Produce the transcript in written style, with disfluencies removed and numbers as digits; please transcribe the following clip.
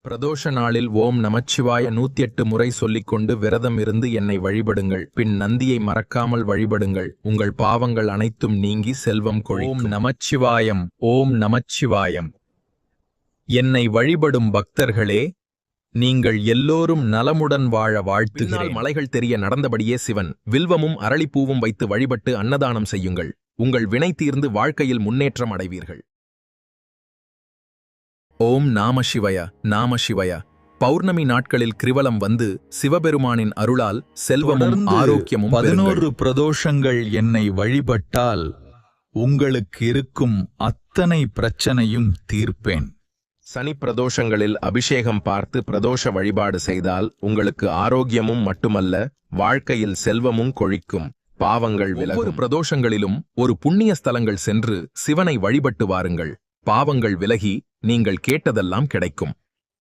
பிரதோஷ நாளில் ஓம் நமச்சிவாய 108 முறை சொல்லிக்கொண்டு விரதம் இருந்து என்னை வழிபடுங்கள். பின் நந்தியை மறக்காமல் வழிபடுங்கள். உங்கள் பாவங்கள் அனைத்தும் நீங்கி செல்வம் கொழிக்கும். ஓம் நமச்சிவாயம். ஓம் நமச்சிவாயம். என்னை வழிபடும் பக்தர்களே, நீங்கள் எல்லோரும் நலமுடன் வாழ வாழ்த்துகிறேன். மலைகள் தெரிய நடந்தபடியே சிவன் வில்வமும் அரளிப்பூவும் வைத்து வழிபட்டு அன்னதானம் செய்யுங்கள். உங்கள் வினை தீர்ந்து வாழ்க்கையில் முன்னேற்றம் அடைவீர்கள். ஓம் நாம சிவய நாம சிவய. பௌர்ணமி நாட்களில் கிரிவலம் வந்து சிவபெருமானின் அருளால் செல்வமும் ஆரோக்கியமும் 11 பிரதோஷங்கள் என்னை வழிபட்டால் உங்களுக்கு இருக்கும் அத்தனை பிரச்சனையும் தீர்ப்பேன். சனி பிரதோஷங்களில் அபிஷேகம் பார்த்து பிரதோஷ வழிபாடு செய்தால் உங்களுக்கு ஆரோக்கியமும் மட்டுமல்ல, வாழ்க்கையில் செல்வமும் கொழிக்கும். பாவங்கள் விலகும். ஒவ்வொரு பிரதோஷங்களிலும் ஒரு புண்ணிய ஸ்தலங்கள் சென்று சிவனை வழிபட்டு வாருங்கள். பாவங்கள் விலகி நீங்கள் கேட்டதெல்லாம் கிடைக்கும்.